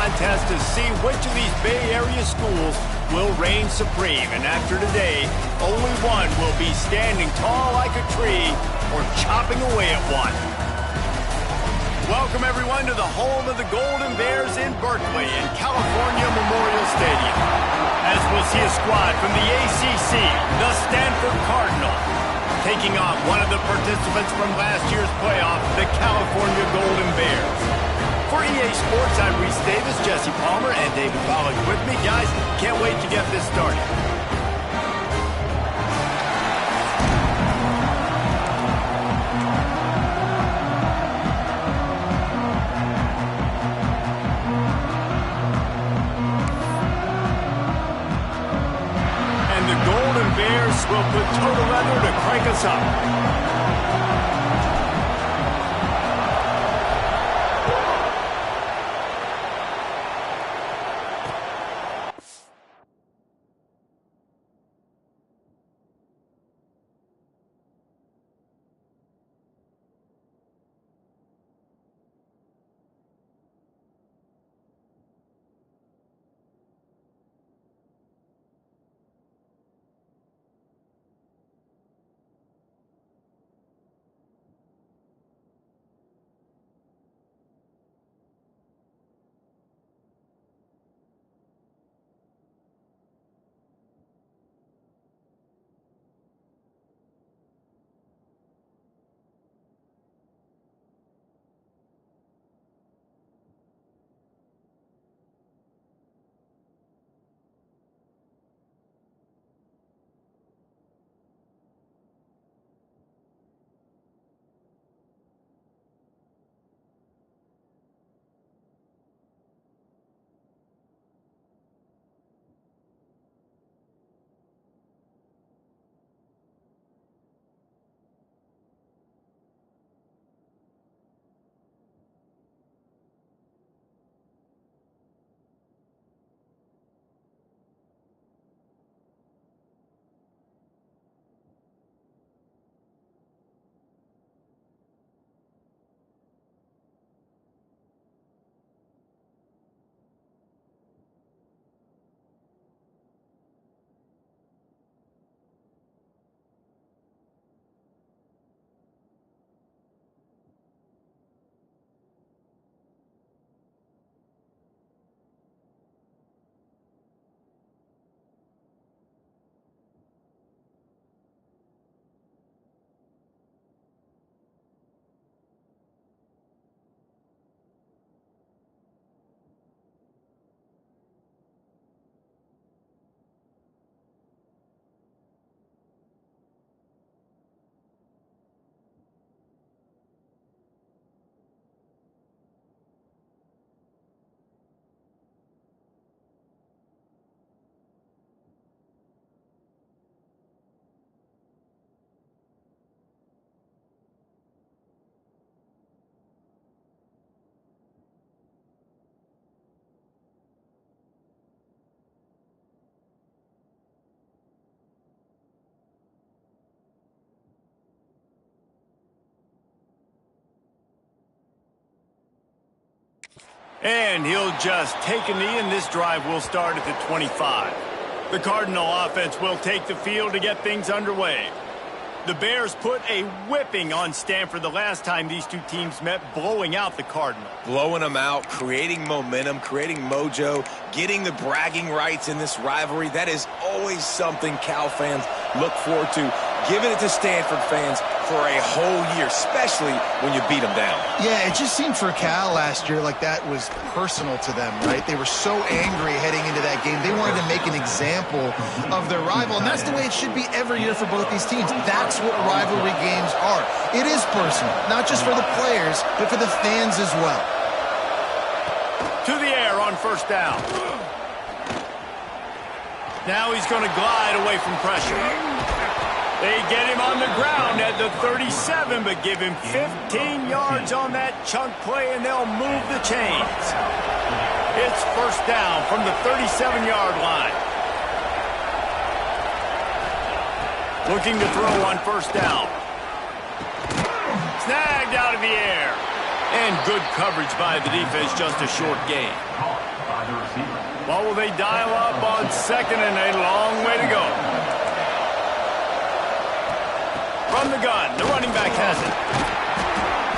contest to see which of these Bay Area schools will reign supreme. And after today, only one will be standing tall like a tree or chopping away at one. Welcome, everyone, to the home of the Golden Bears in Berkeley in California Memorial Stadium. As we'll see a squad from the ACC, the Stanford Cardinal, taking on one of the participants from last year's playoff, the California Golden Bears. For EA Sports, I'm Reese Davis, Jesse Palmer, and David Pollack with me. Guys, can't wait to get this started. Bears will put total leather to crank us up. And he'll just take a knee, and this drive will start at the 25. The Cardinal offense will take the field to get things underway. The Bears put a whipping on Stanford the last time these two teams met, blowing out the Cardinal. Blowing them out, creating momentum, creating mojo, getting the bragging rights in this rivalry. That is always something Cal fans look forward to. Giving it to Stanford fans for a whole year, especially when you beat them down. Yeah, it just seemed for Cal last year like that was personal to them, right? They were so angry heading into that game. They wanted to make an example of their rival, and that's the way it should be every year for both these teams. That's what rivalry games are. It is personal, not just for the players, but for the fans as well. To the air on first down. Now he's going to glide away from pressure. They get him on the ground at the 37, but give him 15 yards on that chunk play, and they'll move the chains. It's first down from the 37-yard line. Looking to throw on first down. Snagged out of the air. And good coverage by the defense, just a short gain. What will they dial up on second and a long way to go? From the gun, the running back has it.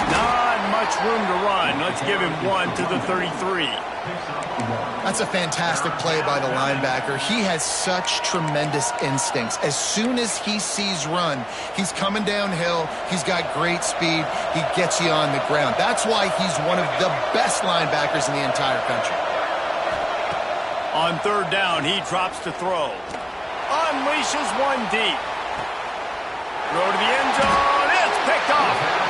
Not much room to run. Let's give him 1 to the 33. That's a fantastic play by the linebacker. He has such tremendous instincts. As soon as he sees run, he's coming downhill. He's got great speed. He gets you on the ground. That's why he's one of the best linebackers in the entire country. On third down, he drops to throw. Unleashes one deep. Throw to the end zone. It's picked off.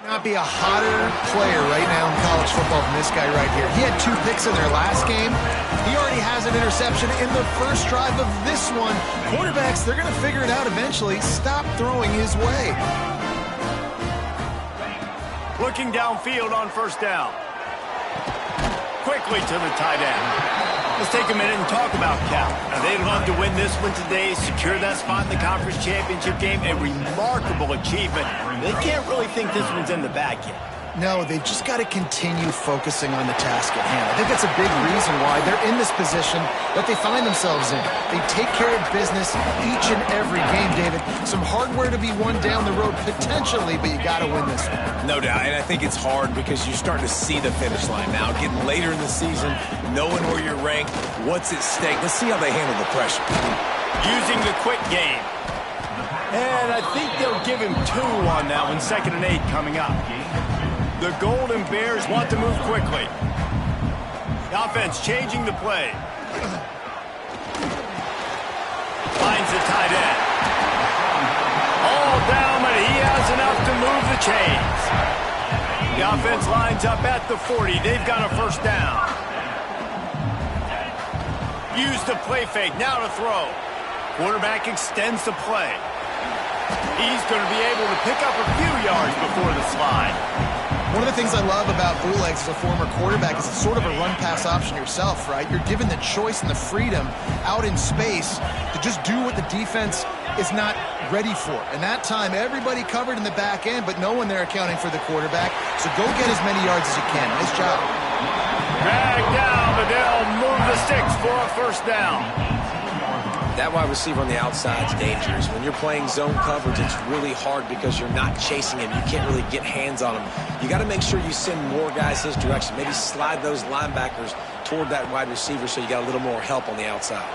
Not be a hotter player right now in college football than this guy right here. He had 2 picks in their last game. He already has an interception in the first drive of this one. Quarterbacks, they're going to figure it out eventually. Stop throwing his way. Looking downfield on first down. Quickly to the tight end. Let's take a minute and talk about Cal. Now, they'd love to win this one today, secure that spot in the conference championship game. A remarkable achievement. They can't really think this one's in the bag yet. No, they've just got to continue focusing on the task at hand. I think that's a big reason why they're in this position that they find themselves in. They take care of business each and every game, David. Some hardware to be won down the road potentially, but you got to win this one. No doubt, and I think it's hard because you're starting to see the finish line now. Getting later in the season, knowing where you're ranked, what's at stake. Let's see how they handle the pressure. Using the quick game. And I think they'll give him 2 on that one, 2nd and 8 coming up. The Golden Bears want to move quickly. The offense changing the play. Finds the tight end. All down, but he has enough to move the chains. The offense lines up at the 40. They've got a first down. Use the play fake. Now to throw. Quarterback extends the play. He's going to be able to pick up a few yards before the slide. One of the things I love about Bootlegs as a former quarterback is it's sort of a run-pass option yourself, right? You're given the choice and the freedom out in space to just do what the defense is not ready for. And that time, everybody covered in the back end, but no one there accounting for the quarterback. So go get as many yards as you can. Nice job. Drag down, but they'll move the sticks for a first down. That wide receiver on the outside is dangerous. When you're playing zone coverage, it's really hard because you're not chasing him. You can't really get hands on him. You got to make sure you send more guys his direction. Maybe slide those linebackers toward that wide receiver so you got a little more help on the outside.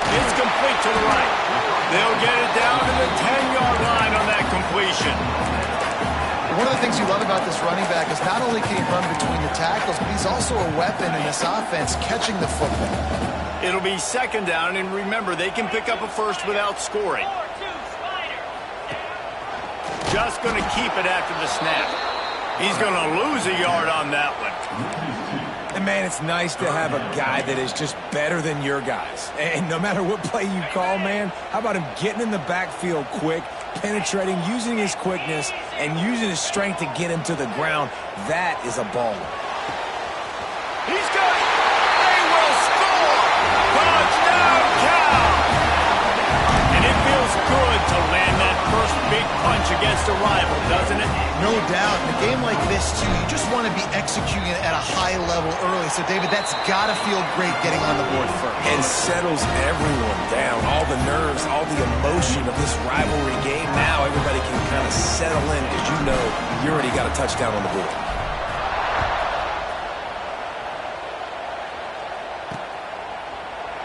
It's complete to the right. They'll get it down to the 10-yard line on that completion. One of the things you love about this running back is not only can he run between the tackles, but he's also a weapon in this offense catching the football. It'll be 2nd down, and remember, they can pick up a first without scoring. Just going to keep it after the snap. He's going to lose a yard on that one. And, man, it's nice to have a guy that is just better than your guys. And no matter what play you call, man, how about him getting in the backfield quick, penetrating, using his quickness, and using his strength to get him to the ground? That is a ball. He's got it. They will score. Touchdown, boosts a rival, doesn't it? No doubt. In a game like this, too, you just want to be executing it at a high level early. So, David, that's got to feel great getting on the board first. And settles everyone down. All the nerves, all the emotion of this rivalry game. Now everybody can kind of settle in because you know you already got a touchdown on the board.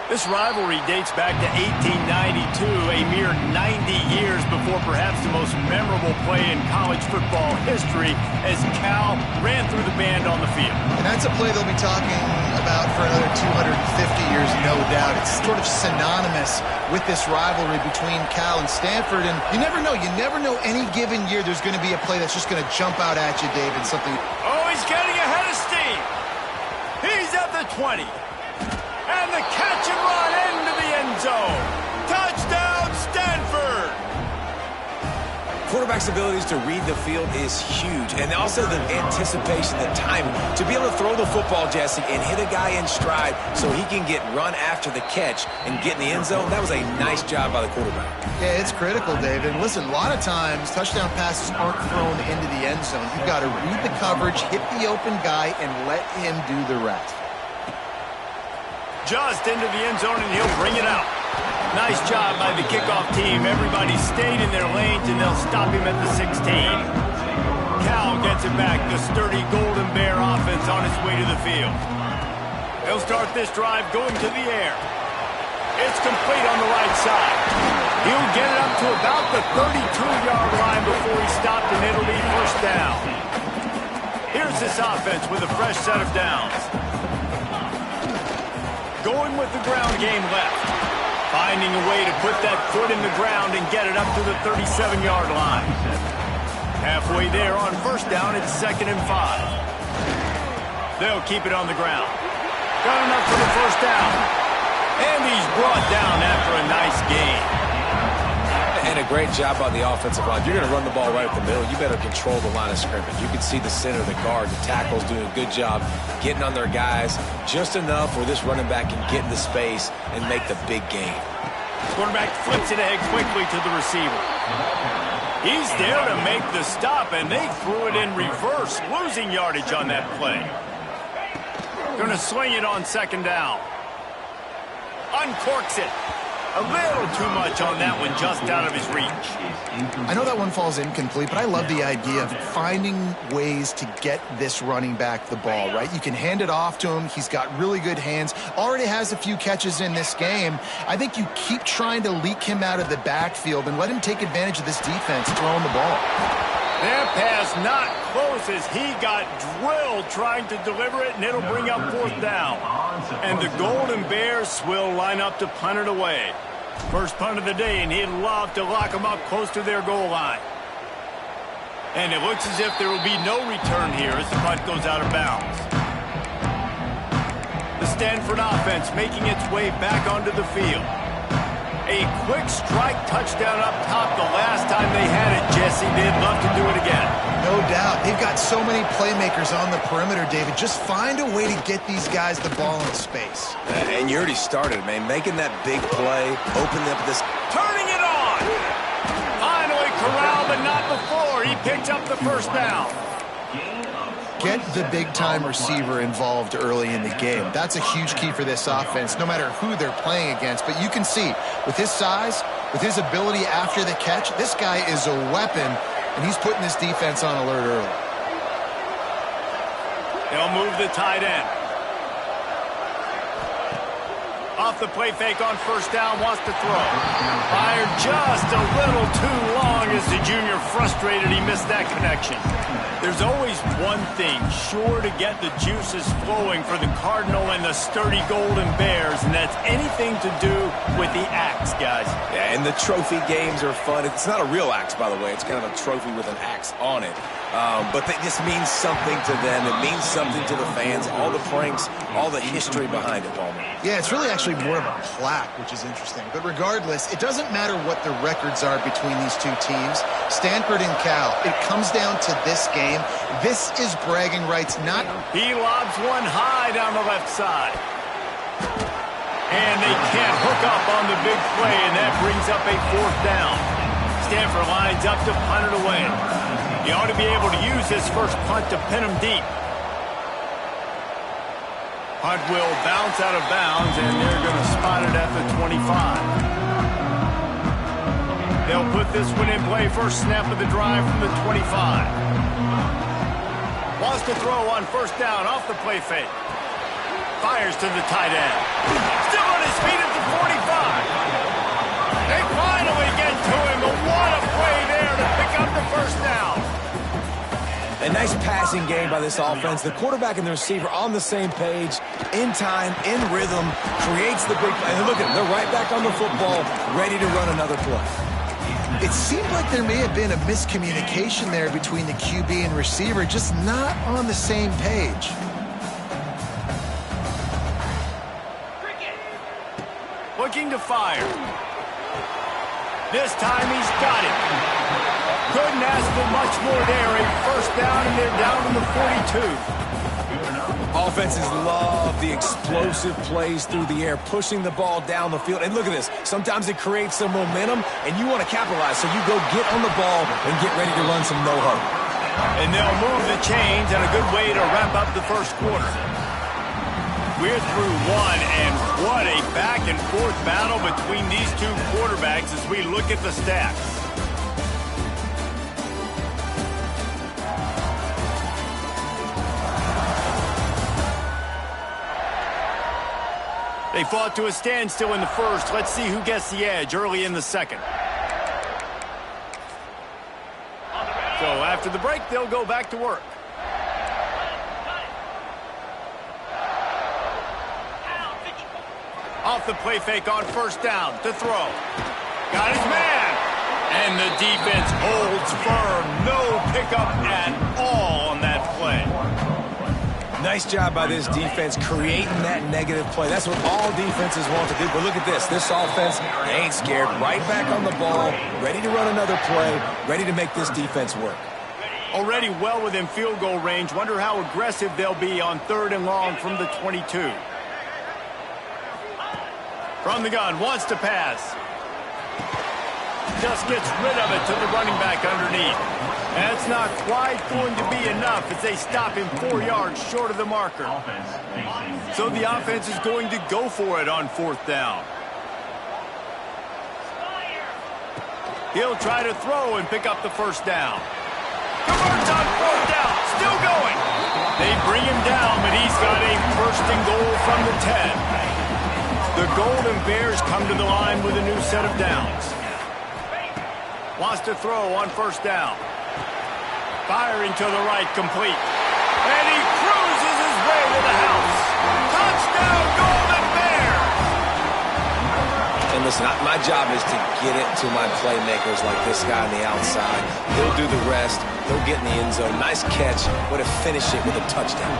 This rivalry dates back to 1892, a mere 90 years before perhaps the most memorable play in college football history as Cal ran through the band on the field. And that's a play they'll be talking about for another 250 years, no doubt. It's sort of synonymous with this rivalry between Cal and Stanford. And you never know. You never know any given year there's going to be a play that's just going to jump out at you, David. Something. Oh, he's getting ahead of steam. He's at the 20. And the catch and run into the end zone. Touchdown, Stanford! Quarterback's abilities to read the field is huge. And also the anticipation, the timing. To be able to throw the football, Jesse, and hit a guy in stride so he can get run after the catch and get in the end zone, that was a nice job by the quarterback. Yeah, it's critical, David. And listen, a lot of times touchdown passes aren't thrown into the end zone. You've got to read the coverage, hit the open guy, and let him do the rest. Just into the end zone, and he'll bring it out. Nice job by the kickoff team. Everybody stayed in their lanes, and they'll stop him at the 16. Cal gets it back. The sturdy Golden Bear offense on its way to the field. He'll start this drive going to the air. It's complete on the right side. He'll get it up to about the 32-yard line before he stopped, and it'll be first down. Here's this offense with a fresh set of downs. Going with the ground game left. Finding a way to put that foot in the ground and get it up to the 37-yard line. Halfway there on first down, it's 2nd and 5. They'll keep it on the ground. Got enough for the first down. And he's brought down after a nice gain. And a great job by the offensive line. You're going to run the ball right up the middle. You better control the line of scrimmage. You can see the center, the guard, the tackles doing a good job getting on their guys just enough where this running back can get into space and make the big gain. Quarterback flips it ahead quickly to the receiver. He's there to make the stop, and they threw it in reverse, losing yardage on that play. Going to swing it on 2nd down. Uncorks it. A little too much on that one, just out of his reach. I know that one falls incomplete, but I love the idea of finding ways to get this running back the ball, right? You can hand it off to him. He's got really good hands. Already has a few catches in this game. I think you keep trying to leak him out of the backfield and let him take advantage of this defense throwing the ball. That pass not close as he got drilled trying to deliver it, and it'll bring up 4th down. And the Golden Bears will line up to punt it away. First punt of the day, and he'd love to lock them up close to their goal line. And it looks as if there will be no return here as the punt goes out of bounds. The Stanford offense making its way back onto the field. A quick strike touchdown up top the last time they had it, Jesse. They'd love to do it again. No doubt. They've got so many playmakers on the perimeter, David. Just find a way to get these guys the ball in space. And you already started, man. Making that big play, opening up this. Turning it on! Finally corralled, but not before. He picked up the first down. Get the big-time receiver involved early in the game. That's a huge key for this offense, no matter who they're playing against. But you can see, with his size, with his ability after the catch, this guy is a weapon, and he's putting this defense on alert early. They'll move the tight end. Off the play fake on first down, wants to throw. Fired just a little too long as the junior frustrated he missed that connection. There's always one thing sure to get the juices flowing for the Cardinal and the sturdy Golden Bears, and that's anything to do with the axe, guys. Yeah, and the trophy games are fun. It's not a real axe, by the way. It's kind of a trophy with an axe on it. But this means something to them. It means something to the fans. All the pranks, all the history behind it, Palmer. Yeah, it's really actually more of a plaque, which is interesting. But regardless, it doesn't matter what the records are between these two teams. Stanford and Cal, it comes down to this game. This is bragging rights, not... He lobs one high down the left side. And they can't hook up on the big play, and that brings up a 4th down. Stanford lines up to punt it away. He ought to be able to use his first punt to pin him deep. Punt will bounce out of bounds, and they're going to spot it at the 25. They'll put this one in play first snap of the drive from the 25. Wants to throw on first down off the play fake. Fires to the tight end. Still on his feet at the 45. They finally get to him, but what a play there to pick up the first down. A nice passing game by this offense. The quarterback and the receiver on the same page, in time, in rhythm, creates the big play. And look at them, they're right back on the football, ready to run another play. It seemed like there may have been a miscommunication there between the QB and receiver, just not on the same page. Looking to fire. This time he's got it. Couldn't ask for much more there. A first down, and they're down to the 42. Offenses love the explosive plays through the air, pushing the ball down the field. And look at this. Sometimes it creates some momentum, and you want to capitalize. So you go get on the ball and get ready to run some no-huddle. And they'll move the chains, and a good way to wrap up the first quarter. We're through one, and what a back-and-forth battle between these two quarterbacks as we look at the stats. They fought to a standstill in the first. Let's see who gets the edge early in the second. So after the break, they'll go back to work. Off the play fake on first down to throw. Got his man. And the defense holds firm. No pickup at all on that play. Nice job by this defense creating that negative play. That's what all defenses want to do. But look at this. This offense, they ain't scared. Right back on the ball, ready to run another play, ready to make this defense work. Already well within field goal range. Wonder how aggressive they'll be on 3rd and long from the 22. From the gun, wants to pass. Just gets rid of it to the running back underneath. That's not quite going to be enough as they stop him 4 yards short of the marker. So the offense is going to go for it on 4th down. He'll try to throw and pick up the first down. Converts on 4th down, still going. They bring him down, but he's got a 1st and goal from the 10. The Golden Bears come to the line with a new set of downs. Wants to throw on 1st down. Firing to the right, complete. And he cruises his way to the house. Touchdown, Golden Bears! And listen, my job is to get it to my playmakers like this guy on the outside. They'll do the rest. They'll get in the end zone. Nice catch. Way to finish it with a touchdown.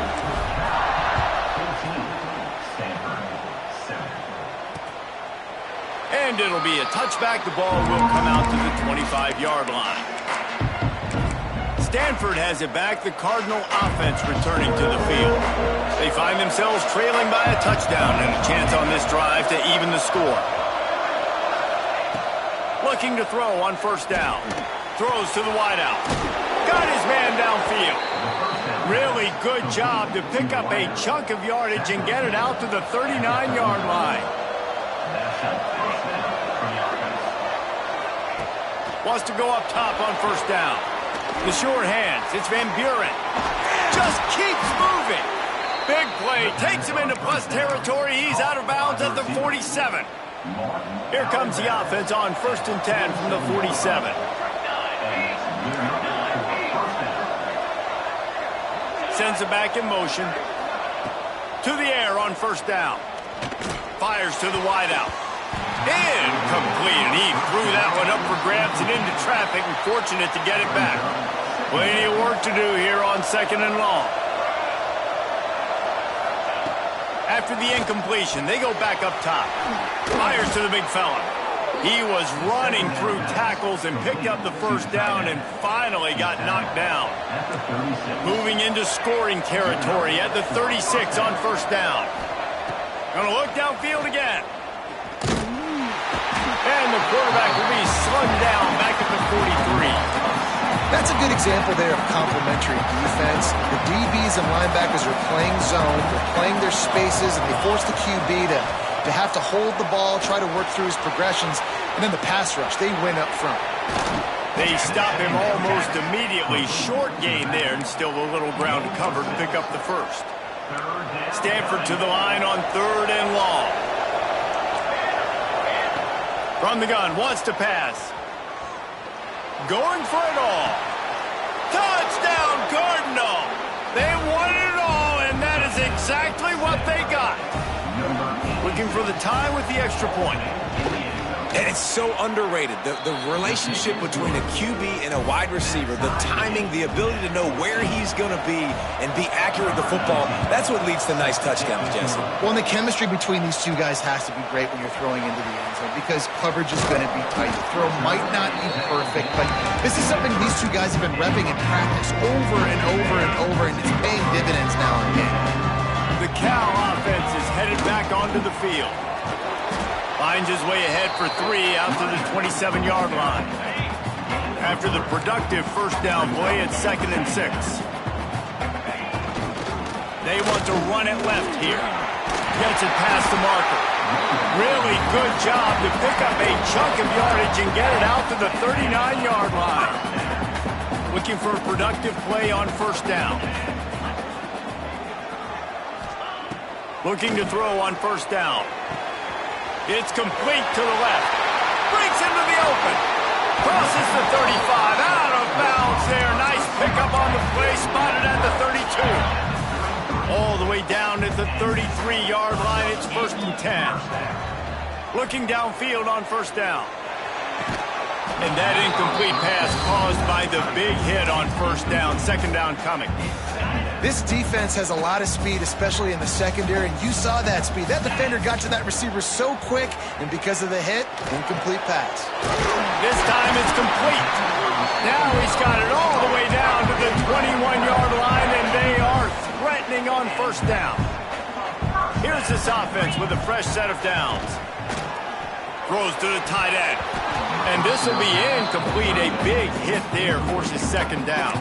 And it'll be a touchback. The ball will come out to the 25-yard line. Stanford has it back. The Cardinal offense returning to the field. They find themselves trailing by a touchdown and a chance on this drive to even the score. Looking to throw on 1st down. Throws to the wideout. Got his man downfield. Really good job to pick up a chunk of yardage and get it out to the 39-yard line. Wants to go up top on 1st down. The short hands. It's Van Buren. Just keeps moving. Big play. Takes him into plus territory. He's out of bounds at the 47. Here comes the offense on 1st and 10 from the 47. Sends it back in motion. To the air on 1st down. Fires to the wideout. Incomplete, and he threw that one up for grabs and into traffic, and fortunate to get it back. Plenty of work to do here on 2nd and long. After the incompletion, they go back up top. Fires to the big fella. He was running through tackles and picked up the 1st down and finally got knocked down. Moving into scoring territory at the 36 on 1st down. Gonna look downfield again. And the quarterback will be slung down back at the 43. That's a good example there of complementary defense. The DBs and linebackers are playing zone, they're playing their spaces, and they force the QB to have to hold the ball, try to work through his progressions, and then the pass rush, they win up front. They stop him almost immediately. Short gain there, and still a little ground to cover to pick up the first. Stanford to the line on 3rd and long. From the gun, wants to pass. Going for it all. Touchdown, Cardinal! They won it all, and that is exactly what they got. Looking for the tie with the extra point. And it's so underrated. The relationship between a QB and a wide receiver, the timing, the ability to know where he's going to be and be accurate with the football, that's what leads to nice touchdowns, Jesse. Well, and the chemistry between these two guys has to be great when you're throwing into the end zone because coverage is going to be tight. The throw might not be perfect, but this is something these two guys have been repping in practice over and over and over, and it's paying dividends now in the game. The Cal offense is headed back onto the field. Finds his way ahead for 3 out to the 27-yard line. After the productive first down play at 2nd and 6. They want to run it left here. Gets it past the marker. Really good job to pick up a chunk of yardage and get it out to the 39-yard line. Looking for a productive play on 1st down. Looking to throw on 1st down. It's complete to the left. Breaks into the open. Crosses the 35. Out of bounds there. Nice pickup on the play. Spotted at the 32. All the way down at the 33-yard line. It's 1st and 10. Looking downfield on 1st down. And that incomplete pass caused by the big hit on 1st down. 2nd down coming. This defense has a lot of speed, especially in the secondary, and you saw that speed. That defender got to that receiver so quick, and because of the hit, incomplete pass. This time it's complete. Now he's got it all the way down to the 21-yard line, and they are threatening on 1st down. Here's this offense with a fresh set of downs. Throws to the tight end. And this will be incomplete. A big hit there forces 2nd down.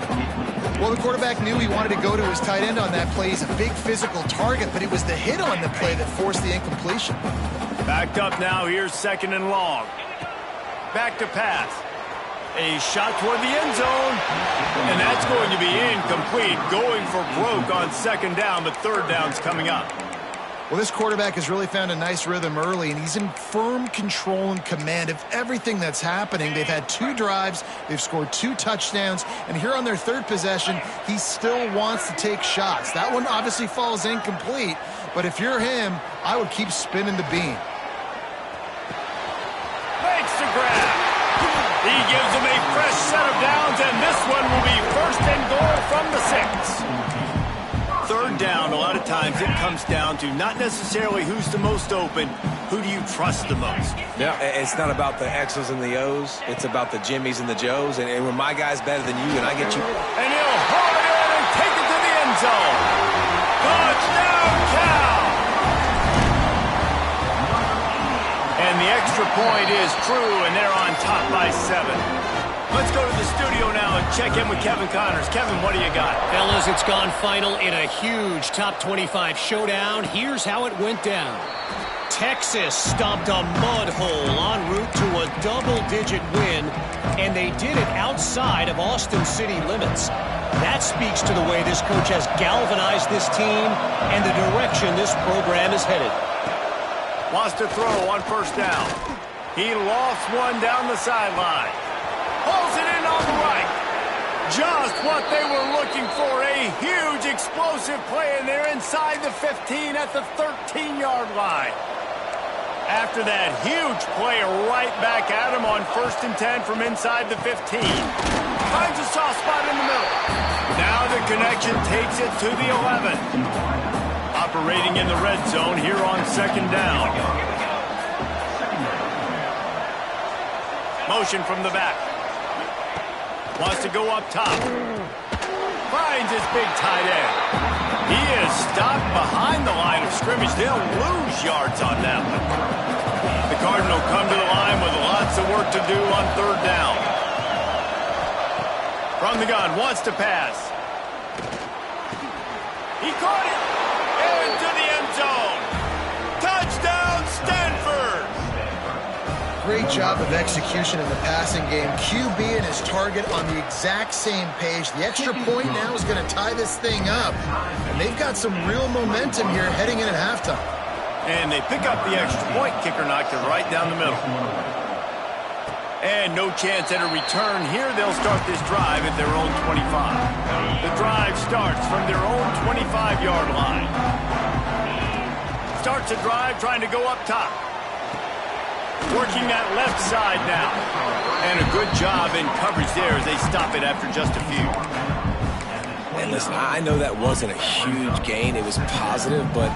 Well, the quarterback knew he wanted to go to his tight end on that play. He's a big physical target, but it was the hit on the play that forced the incompletion. Backed up now. Here's 2nd and long. Back to pass. A shot toward the end zone. And that's going to be incomplete. Going for broke on 2nd down, but 3rd down's coming up. Well, this quarterback has really found a nice rhythm early, and he's in firm control and command of everything that's happening. They've had 2 drives, they've scored 2 touchdowns, and here on their 3rd possession, he still wants to take shots. That one obviously falls incomplete, but if you're him, I would keep spinning the beam. Makes the grab. He gives him a fresh set of downs, and this one will be 1st and goal from the 6. 3rd down, a lot of times it comes down to not necessarily who's the most open, who do you trust the most? Yeah, it's not about the X's and the O's. It's about the Jimmys and the Joes. And when my guy's better than you and I get you. And he'll haul it in and take it to the end zone. Touchdown, Cal! And the extra point is true, and they're on top by 7. Let's go to the studio now and check in with Kevin Connors. Kevin, what do you got? Fellas, it's gone final in a huge top 25 showdown. Here's how it went down. Texas stomped a mud hole en route to a double-digit win, and they did it outside of Austin city limits. That speaks to the way this coach has galvanized this team and the direction this program is headed. Wants to throw on 1st down. He lost one down the sideline. Pulls it in on the right. Just what they were looking for. A huge explosive play, and they're inside the 15 at the 13-yard line. After that huge play, right back at him on 1st and 10 from inside the 15. Finds a soft spot in the middle. Now the connection takes it to the 11. Operating in the red zone here on 2nd down. Motion from the back. Wants to go up top. Finds his big tight end. He is stopped behind the line of scrimmage. They'll lose yards on that one. The Cardinal come to the line with lots of work to do on 3rd down. From the gun, wants to pass. He caught it. Into the end zone. Touchdown, Stanford. Great job of execution in the passing game. QB and his target on the exact same page. The extra point now is going to tie this thing up. And they've got some real momentum here heading in at halftime. And they pick up the extra point. Kicker knocked it right down the middle. And no chance at a return here. They'll start this drive at their own 25. The drive starts from their own 25-yard line. Starts a drive trying to go up top. Working that left side now. And a good job in coverage there as they stop it after just a few. And listen, I know that wasn't a huge gain. It was positive, but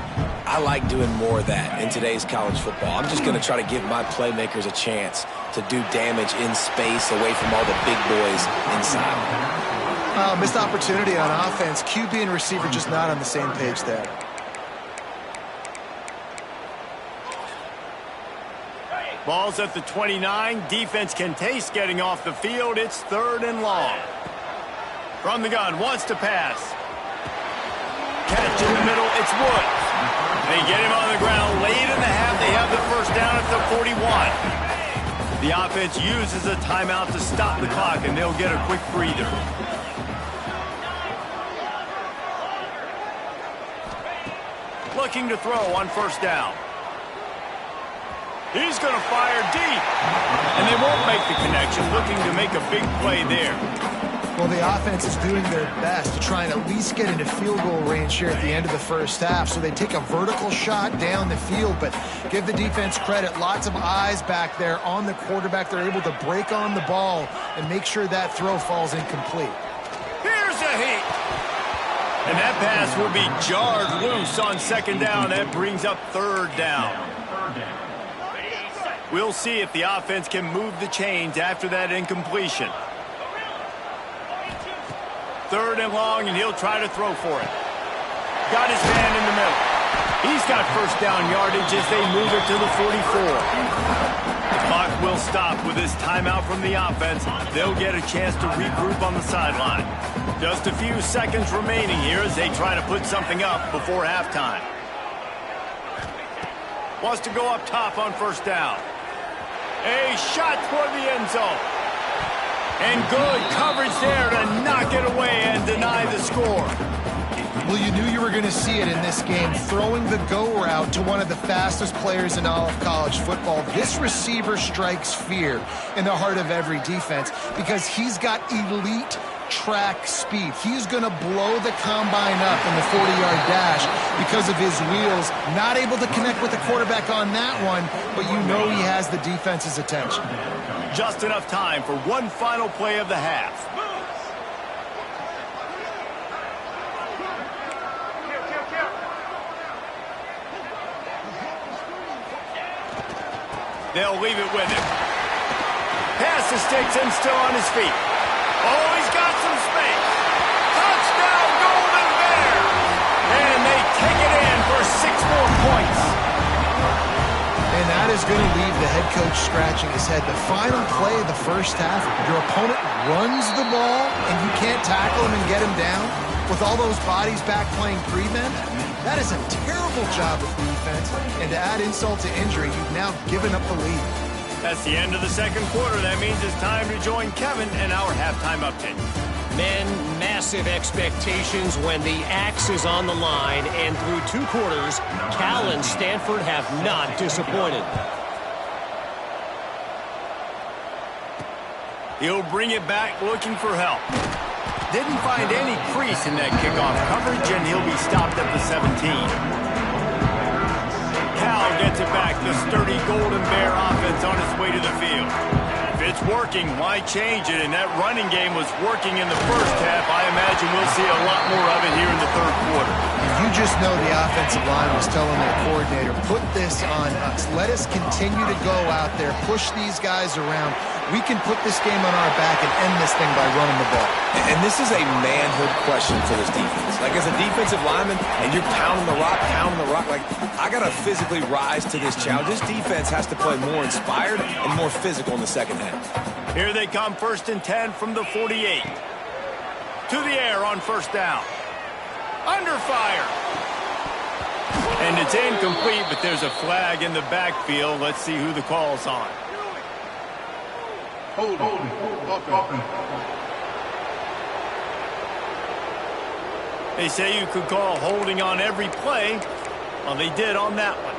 I like doing more of that in today's college football. I'm just going to try to give my playmakers a chance to do damage in space away from all the big boys inside. Missed opportunity on offense. QB and receiver just not on the same page there. Ball's at the 29. Defense can taste getting off the field. It's 3rd and long. From the gun, wants to pass. Catch in the middle, it's Woods. They get him on the ground late in the half. They have the first down at the 41. The offense uses a timeout to stop the clock, and they'll get a quick breather. Looking to throw on first down. He's going to fire deep. And they won't make the connection, looking to make a big play there. Well, the offense is doing their best to try and at least get into field goal range here at the end of the first half. So they take a vertical shot down the field, but give the defense credit. Lots of eyes back there on the quarterback. They're able to break on the ball and make sure that throw falls incomplete. Here's a hit. And that pass will be jarred loose on second down. That brings up 3rd down. We'll see if the offense can move the chains after that incompletion. 3rd and long, and he'll try to throw for it. Got his man in the middle. He's got first down yardage as they move it to the 44. The clock will stop with this timeout from the offense. They'll get a chance to regroup on the sideline. Just a few seconds remaining here as they try to put something up before halftime. Wants to go up top on first down. A shot toward the end zone. And good coverage there to knock it away and deny the score. Well, you knew you were going to see it in this game, throwing the go route to one of the fastest players in all of college football. This receiver strikes fear in the heart of every defense because he's got elite track speed. He's going to blow the combine up in the 40-yard dash because of his wheels. Not able to connect with the quarterback on that one, but you know he has the defense's attention. Just enough time for one final play of the half. They'll leave it with him. Pass the sticks and still on his feet. Oh, he's got some space. Touchdown, Golden Bears! And they take it in for 6 more points. And that is going to leave the head coach scratching his head. The final play of the first half, your opponent runs the ball and you can't tackle him and get him down with all those bodies back playing pre-men. That is a terrible job of defense. And to add insult to injury, you've now given up the lead. That's the end of the second quarter. That means it's time to join Kevin and our halftime update. Men, massive expectations when the axe is on the line, and through 2 quarters, Cal and Stanford have not disappointed. He'll bring it back looking for help. Didn't find any crease in that kickoff coverage, and he'll be stopped at the 17. Cal gets it back. The sturdy Golden Bear offense on its way to the field. If it's working, why change it? And that running game was working in the first half. I imagine we'll see a lot more of it here in the 3rd quarter. You just know the offensive line was telling their coordinator, put this on us. Let us continue to go out there, push these guys around. We can put this game on our back and end this thing by running the ball. And this is a manhood question for this defense. Like, as a defensive lineman, and you're pounding the rock, like, I got to physically rise to this challenge. This defense has to play more inspired and more physical in the second half. Here they come, 1st and 10 from the 48. to the air on first down. Under fire. And it's incomplete, but there's a flag in the backfield. Let's see who the call's on. Hold on. They say you could call holding on every play. Well, they did on that one.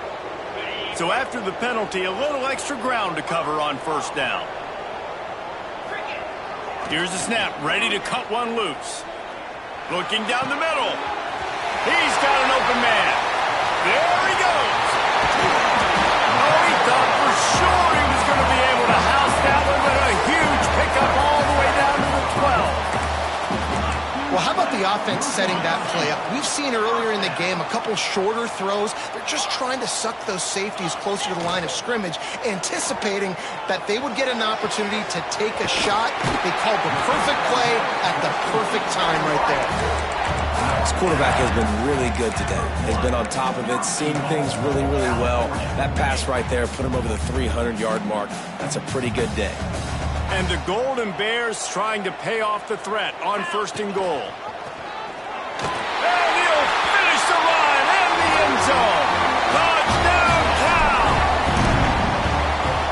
So after the penalty, a little extra ground to cover on first down. Here's the snap, ready to cut one loose. Looking down the middle. He's got an open man. There he goes. Oh, he thought for sure he was going to be able to house that one with a huge pickup all the way down to the 12. Well, how about the offense setting that play up? We've seen earlier in the game a couple shorter throws. They're just trying to suck those safeties closer to the line of scrimmage, anticipating that they would get an opportunity to take a shot. They called the perfect play at the perfect time right there. This quarterback has been really good today. He's been on top of it, seen things really, really well. That pass right there put him over the 300-yard mark. That's a pretty good day. And the Golden Bears trying to pay off the threat on first and goal. And he'll finish the line and the end zone. Touchdown, Cal!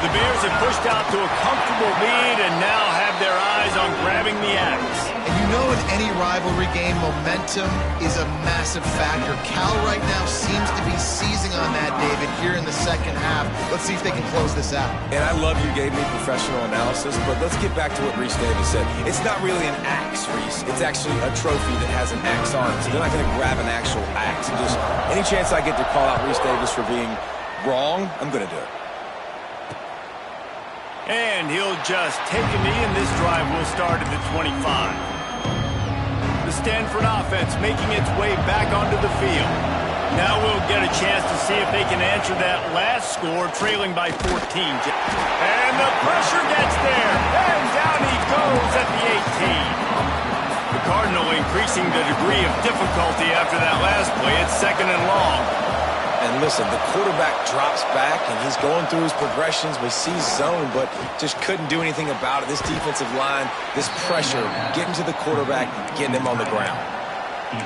The Bears have pushed out to a comfortable lead and now have their eyes on grabbing the axe. And you know in any rivalry game, momentum is a massive factor. Cal right now seems to be seizing on that, David, here in the second half. Let's see if they can close this out. And I love you gave me professional analysis, but let's get back to what Reese Davis said. It's not really an axe, Reese. It's actually a trophy that has an axe on it. So they're not going to grab an actual axe. Just any chance I get to call out Reese Davis for being wrong, I'm going to do it. And he'll just take a knee, and this drive will start at the 25. The Stanford offense making its way back onto the field. Now we'll get a chance to see if they can answer that last score, trailing by 14. And the pressure gets there, and down he goes at the 18. The Cardinal increasing the degree of difficulty after that last play. It's second and long. And listen, the quarterback drops back, and he's going through his progressions. We see zone, but just couldn't do anything about it. This defensive line, this pressure, getting to the quarterback, getting him on the ground.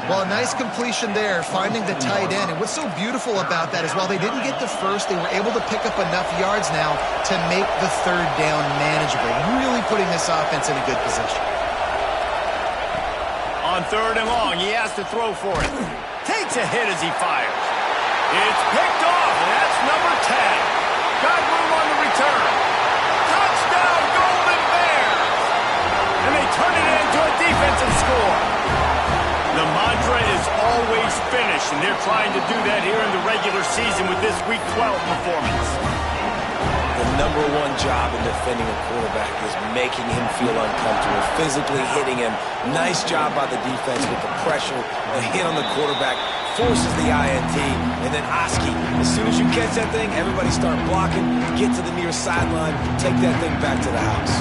Well, a nice completion there, finding the tight end. And what's so beautiful about that is while they didn't get the first, they were able to pick up enough yards now to make the third down manageable, really putting this offense in a good position. On third and long, he has to throw for it. Takes a hit as he fires. It's picked off, and that's number 10. Got room on the return. Touchdown, Golden Bears! And they turn it into a defensive score. The mantra is always finish, and they're trying to do that here in the regular season with this Week 12 performance. The number one job in defending a quarterback is making him feel uncomfortable, physically hitting him. Nice job by the defense with the pressure. The hit on the quarterback forces the INT, and then Oski, as soon as you catch that thing, everybody start blocking, get to the near sideline, take that thing back to the house.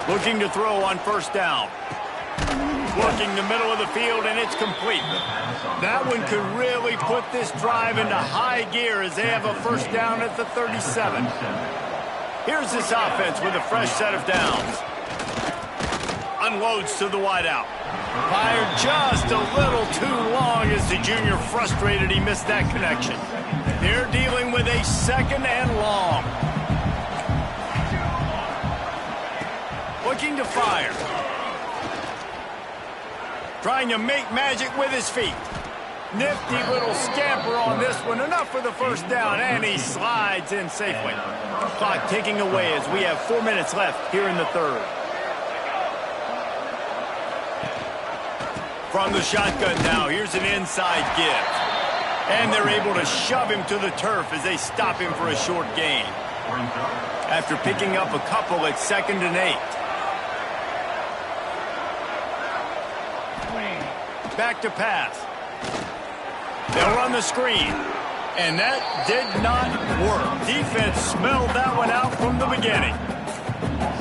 Looking to throw on first down. Working the middle of the field, and it's complete. That one could really put this drive into high gear as they have a first down at the 37. Here's this offense with a fresh set of downs. Unloads to the wideout. Fired just a little too long as the junior frustrated he missed that connection. They're dealing with a second and long. Looking to fire. Trying to make magic with his feet. Nifty little scamper on this one. Enough for the first down, and he slides in safely. Clock ticking away as we have 4 minutes left here in the third. From the shotgun now, here's an inside give. And they're able to shove him to the turf as they stop him for a short gain. After picking up a couple at 2nd and 8. Back to pass. They'll run the screen. And that did not work. Defense smelled that one out from the beginning.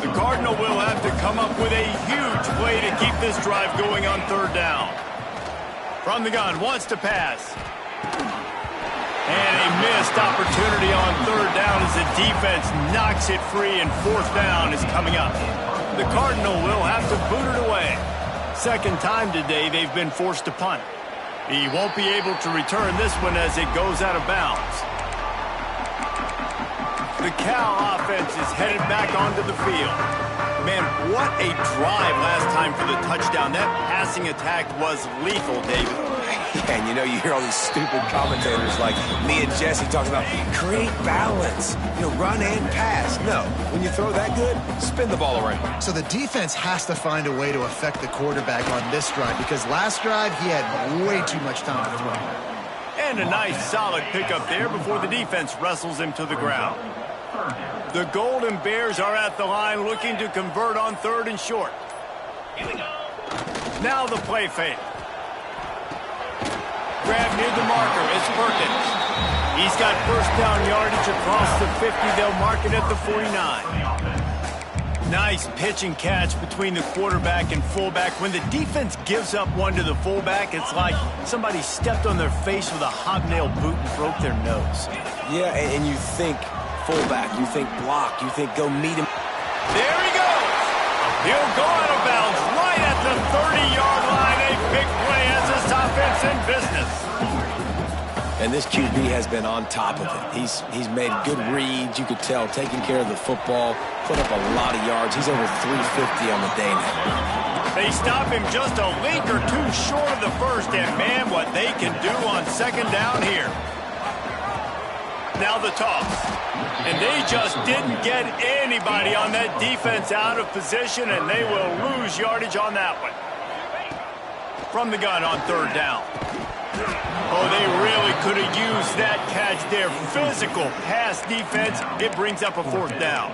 The Cardinal will have to come up with a huge play to keep this drive going on third down. From the gun, wants to pass. And a missed opportunity on third down as the defense knocks it free, and fourth down is coming up. The Cardinal will have to boot it away. Second time today they've been forced to punt. He won't be able to return this one as it goes out of bounds. The Cal offense is headed back onto the field. Man, what a drive last time for the touchdown. That passing attack was lethal, David. And you know, you hear all these stupid commentators like me and Jesse talking about create balance, run and pass. No, when you throw that good, spin the ball around. So the defense has to find a way to affect the quarterback on this drive, because last drive he had way too much time to throw. And a nice solid pickup there before the defense wrestles him to the ground. The Golden Bears are at the line looking to convert on third and short. Here we go. Now the play fake. Grab near the marker is Perkins. He's got first down yardage across the 50. They'll mark it at the 49. Nice pitch and catch between the quarterback and fullback. When the defense gives up one to the fullback, it's like somebody stepped on their face with a hobnail boot and broke their nose. Yeah, and you think fullback, you think block, you think go meet him. There he goes. He'll go out of bounds right at the 30-yard line. A big play as this offense in business. And this QB has been on top of it. He's made good reads, you could tell, taking care of the football, put up a lot of yards. He's over 350 on the day now. They stop him just a link or two short of the first, and man, what they can do on second down here. Now the toss. And they just didn't get anybody on that defense out of position, and they will lose yardage on that one. From the gun on third down. Oh, they really could have used that catch there. Physical pass defense. It brings up a fourth down.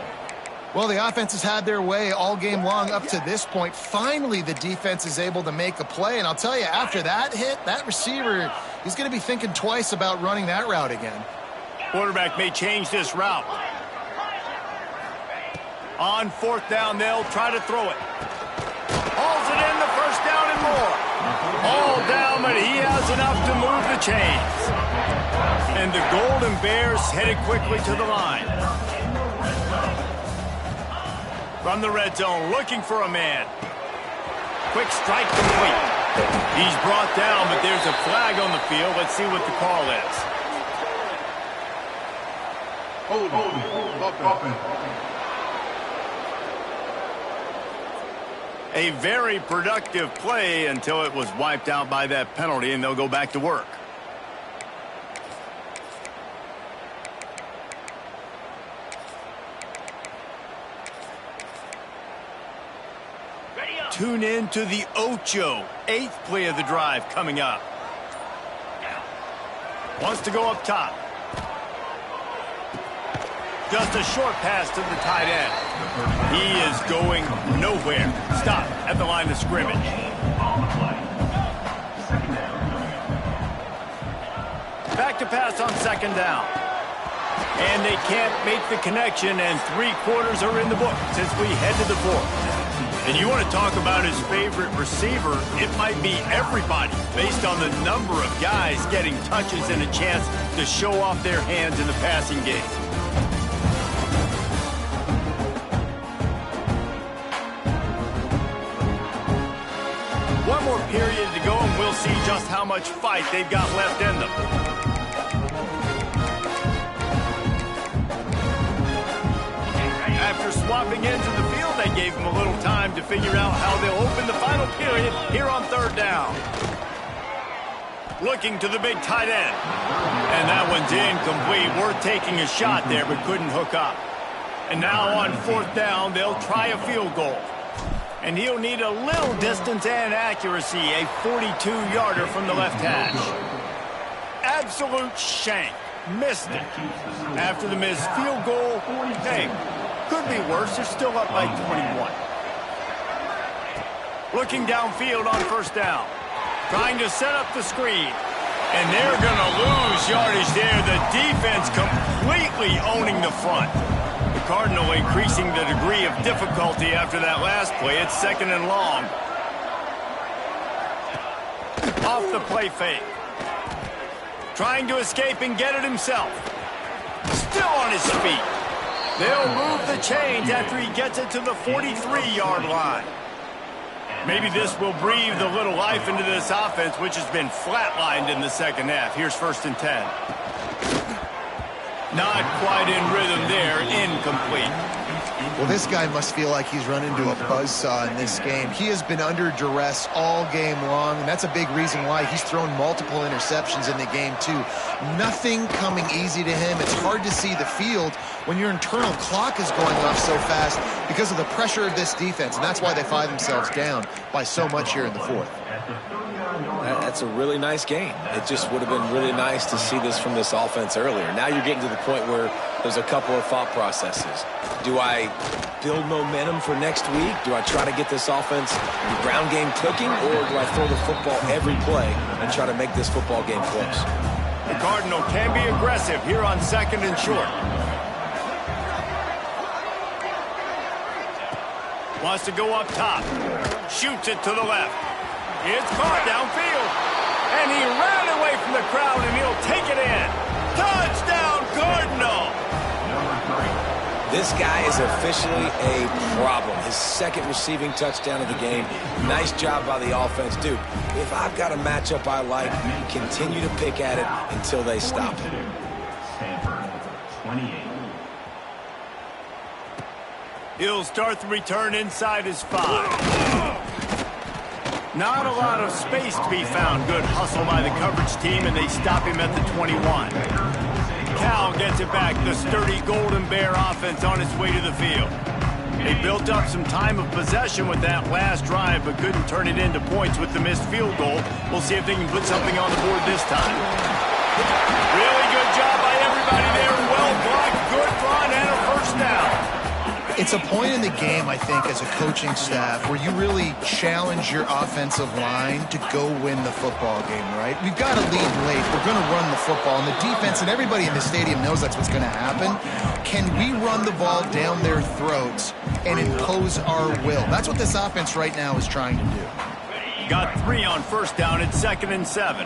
Well, the offense has had their way all game long up to this point. Finally, the defense is able to make a play. And I'll tell you, after that hit, that receiver, he's going to be thinking twice about running that route again. Quarterback may change this route. On fourth down, they'll try to throw it. Hauls it in, the first down and more. All down, but he has enough to move the chains. And the Golden Bears headed quickly to the line. From the red zone, looking for a man. Quick strike complete. He's brought down, but there's a flag on the field. Let's see what the call is. Open. A very productive play until it was wiped out by that penalty, and they'll go back to work. Tune in to the Ocho, 8th play of the drive coming up. Wants to go up top. Just a short pass to the tight end. He is going nowhere. Stop at the line of scrimmage. Back to pass on second down. And they can't make the connection, and 3 quarters are in the book since we head to the fourth. And you want to talk about his favorite receiver, it might be everybody based on the number of guys getting touches and a chance to show off their hands in the passing game. One more period to go, and we'll see just how much fight they've got left in them. After swapping into the field, they gave them a little time to figure out how they'll open the final period here on third down. Looking to the big tight end. And that one's incomplete. Worth taking a shot there, but couldn't hook up. And now on fourth down, they'll try a field goal. And he'll need a little distance and accuracy, a 42-yarder from the left hash. Absolute shank. Missed it. After the missed field goal, hey, could be worse. They're still up by 21. Looking downfield on first down. Trying to set up the screen. And they're going to lose yardage there. The defense completely owning the front. The Cardinal increasing the degree of difficulty after that last play. It's second and long. Off the play fake. Trying to escape and get it himself. Still on his feet. They'll move the chains after he gets it to the 43-yard line. Maybe this will breathe a little life into this offense, which has been flatlined in the second half. Here's 1st and 10. Not quite in rhythm there. Incomplete. Well, this guy must feel like he's run into a buzzsaw in this game. He has been under duress all game long, and that's a big reason why he's thrown multiple interceptions in the game, too. Nothing coming easy to him. It's hard to see the field when your internal clock is going off so fast because of the pressure of this defense, and that's why they find themselves down by so much here in the 4th. That's a really nice game. It just would have been really nice to see this from this offense earlier. Now you're getting to the point where there's a couple of thought processes. Do I build momentum for next week? Do I try to get this offense, the ground game cooking, or do I throw the football every play and try to make this football game close? The Cardinal can be aggressive here on 2nd and short. Wants to go up top. Shoots it to the left. It's caught downfield. And he ran away from the crowd, and he'll take it in. Touchdown, Cardinal! This guy is officially a problem. His 2nd receiving touchdown of the game. Nice job by the offense. Dude, if I've got a matchup I like, continue to pick at it until they stop it. He'll start the return inside his 5. Not a lot of space to be found. Good hustle by the coverage team, and they stop him at the 21. Cal gets it back. The sturdy Golden Bear offense on its way to the field. They built up some time of possession with that last drive, but couldn't turn it into points with the missed field goal. We'll see if they can put something on the board this time. Really good job by everybody there. Well blocked, good run, and a 1st down. It's a point in the game, I think, as a coaching staff where you really challenge your offensive line to go win the football game, right? We've got to lead late. We're going to run the football. And the defense and everybody in the stadium knows that's what's going to happen. Can we run the ball down their throats and impose our will? That's what this offense right now is trying to do. Got 3 on 1st down at 2nd and 7.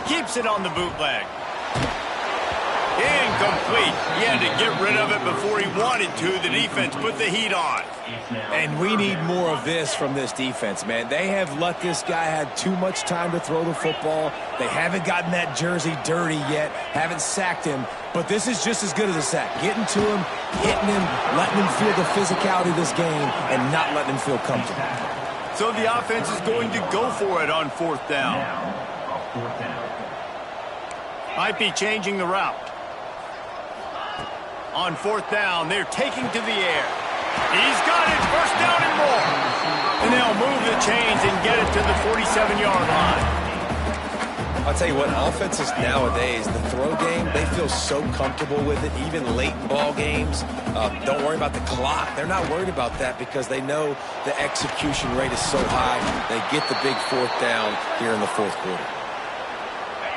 Keeps it on the bootleg. Incomplete. He had to get rid of it before he wanted to. The defense put the heat on. And we need more of this from this defense, man. They have let this guy have too much time to throw the football. They haven't gotten that jersey dirty yet, haven't sacked him. But this is just as good as a sack. Getting to him, hitting him, letting him feel the physicality of this game, and not letting him feel comfortable. So the offense is going to go for it on 4th down. Might be changing the route. On 4th down, they're taking to the air. He's got it, 1st down and more. And they'll move the chains and get it to the 47-yard line. I'll tell you what, offenses nowadays, the throw game, they feel so comfortable with it, even late ball games. Don't worry about the clock. They're not worried about that because they know the execution rate is so high. They get the big 4th down here in the 4th quarter.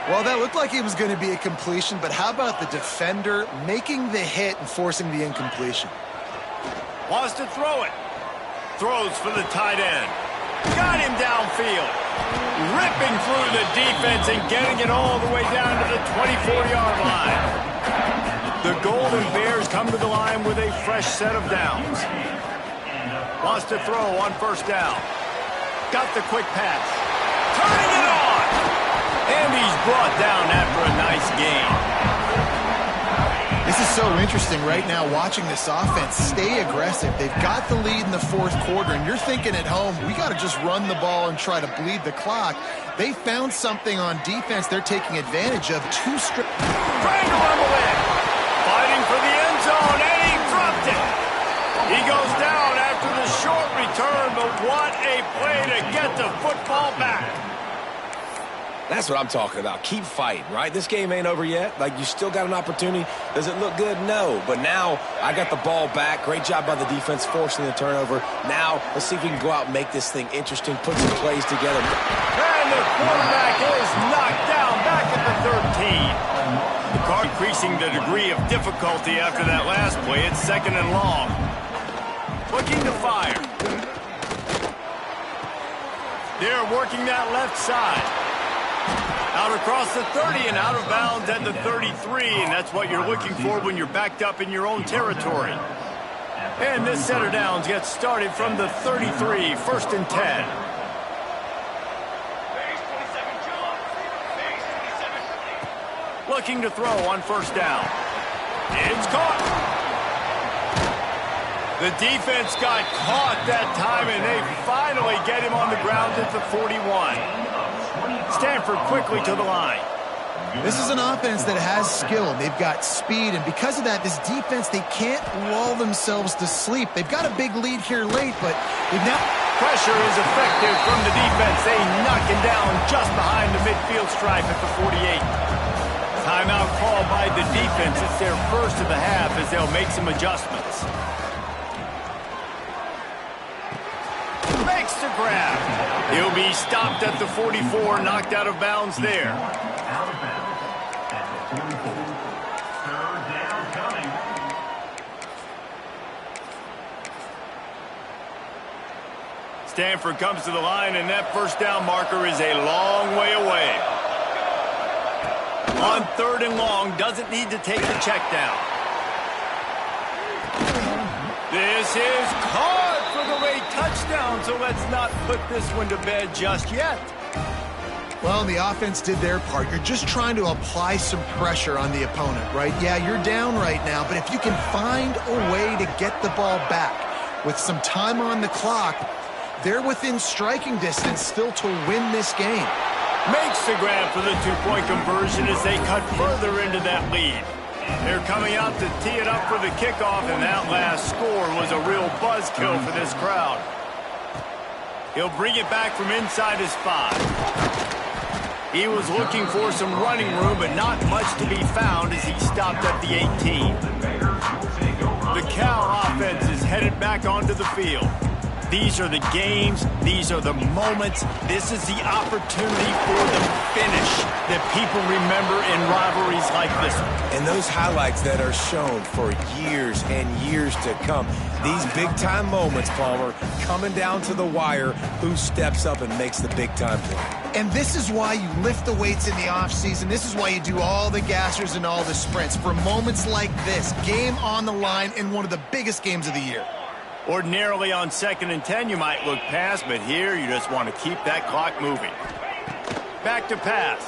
Well, that looked like it was going to be a completion, but how about the defender making the hit and forcing the incompletion? Wants to throw it. Throws for the tight end. Got him downfield. Ripping through the defense and getting it all the way down to the 24-yard line. The Golden Bears come to the line with a fresh set of downs. Wants to throw on 1st down. Got the quick pass. Turning it on. And he's brought down after a nice gain. This is so interesting right now, watching this offense stay aggressive. They've got the lead in the 4th quarter, and you're thinking at home, we got to just run the ball and try to bleed the clock. They found something on defense they're taking advantage of. 2 straight. Trying to rumble in. Fighting for the end zone, and he dropped it. He goes down after the short return, but what a play to get the football back. That's what I'm talking about. Keep fighting, right? This game ain't over yet. Like, you still got an opportunity. Does it look good? No. But now I got the ball back. Great job by the defense forcing the turnover. Now let's see if we can go out and make this thing interesting, put some plays together. And the quarterback is knocked down back at the 13. The Card increasing the degree of difficulty after that last play. It's 2nd and long. Looking to fire. They're working that left side. Out across the 30 and out of bounds at the 33, and that's what you're looking for when you're backed up in your own territory. And this set of downs gets started from the 33, 1st and 10. Looking to throw on 1st down. It's caught. The defense got caught that time, and they finally get him on the ground at the 41. Stanford quickly to the line. This is an offense that has skill. They've got speed, and because of that, this defense, they can't lull themselves to sleep. They've got a big lead here late, but they've now... Pressure is effective from the defense. They knock him down just behind the midfield stripe at the 48. Timeout called by the defense. It's their first of the half as they'll make some adjustments. Makes the grab. He'll be stopped at the 44, knocked out of bounds there. Stanford comes to the line, and that 1st down marker is a long way away. On 3rd and long, doesn't need to take the check down. This is caught for the late touchdown, so let's not put this one to bed just yet. Well, the offense did their part. You're just trying to apply some pressure on the opponent, right? Yeah, you're down right now, but if you can find a way to get the ball back with some time on the clock, they're within striking distance still to win this game. Makes the grab for the 2-point conversion as they cut further into that lead. They're coming out to tee it up for the kickoff, and that last score was a real buzzkill for this crowd. He'll bring it back from inside his 5. He was looking for some running room, but not much to be found as he stopped at the 18. The Cal offense is headed back onto the field. These are the games. These are the moments. This is the opportunity for the finish that people remember in rivalries like this one. And those highlights that are shown for years and years to come. These big-time moments, Palmer, coming down to the wire, who steps up and makes the big-time play. And this is why you lift the weights in the offseason. This is why you do all the gassers and all the sprints. For moments like this, game on the line in one of the biggest games of the year. Ordinarily on 2nd and 10, you might look past, but here you just want to keep that clock moving. Back to pass.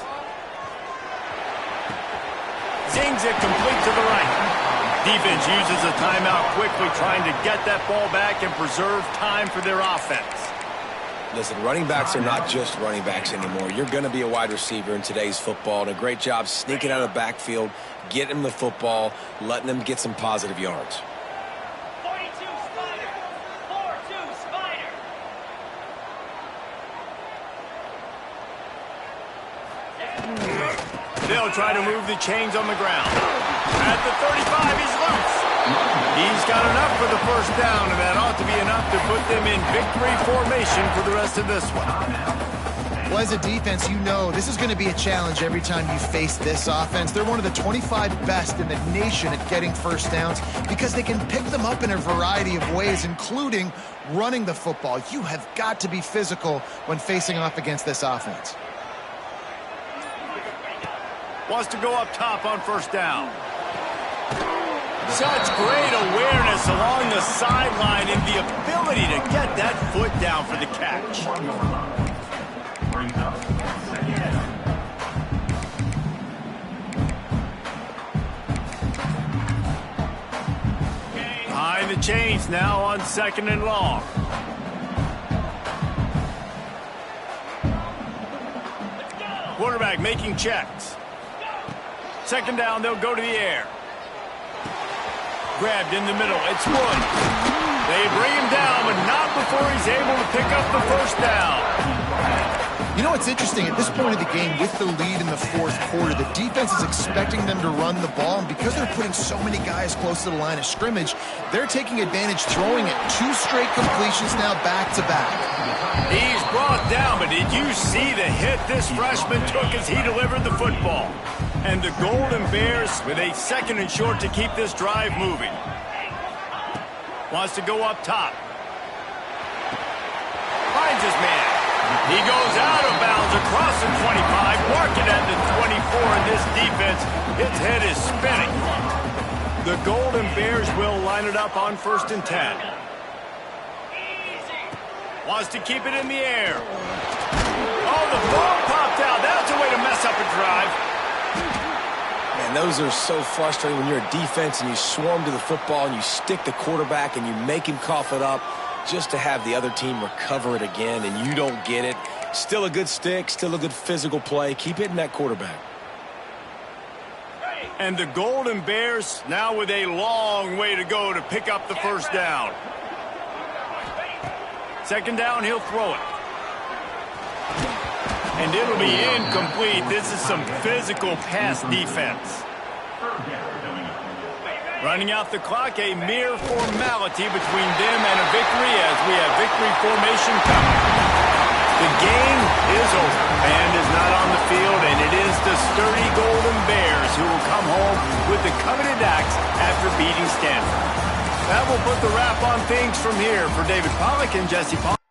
Zings it complete to the right. Defense uses a timeout quickly, trying to get that ball back and preserve time for their offense. Listen, running backs are not just running backs anymore. You're going to be a wide receiver in today's football, and a great job sneaking out of the backfield, getting them the football, letting them get some positive yards. They'll try to move the chains on the ground. At the 35, he's loose. He's got enough for the 1st down, and that ought to be enough to put them in victory formation for the rest of this one. Well, as a defense, you know this is going to be a challenge every time you face this offense. They're one of the 25 best in the nation at getting 1st downs because they can pick them up in a variety of ways, including running the football. You have got to be physical when facing off against this offense. Wants to go up top on 1st down. Such great awareness along the sideline and the ability to get that foot down for the catch. Behind the chains now on 2nd and long. Quarterback making checks. 2nd down, they'll go to the air. Grabbed in the middle, it's Wood. They bring him down, but not before he's able to pick up the 1st down. You know what's interesting? At this point of the game, with the lead in the 4th quarter, the defense is expecting them to run the ball, and because they're putting so many guys close to the line of scrimmage, they're taking advantage, throwing it. 2 straight completions now back-to-back. He's brought down, but did you see the hit this freshman took as he delivered the football? And the Golden Bears with a 2nd and short to keep this drive moving. Wants to go up top. Finds his man. He goes out of bounds across the 25, marking at the in this defense. His head is spinning. The Golden Bears will line it up on 1st and 10. Wants to keep it in the air. Oh, the ball popped out. That's a way to mess up a drive. Man, those are so frustrating when you're a defense and you swarm to the football and you stick the quarterback and you make him cough it up just to have the other team recover it again and you don't get it. Still a good stick, still a good physical play. Keep hitting that quarterback. And the Golden Bears now with a long way to go to pick up the 1st down. 2nd down, he'll throw it. And it'll be incomplete. This is some physical pass defense. Running out the clock, a mere formality between them and a victory as we have victory formation coming. The game is over. Band is not on the field, and it is the sturdy Golden Bears who will come home with the coveted axe after beating Stanford. That will put the wrap on things from here. For David Pollack and Jesse Paul.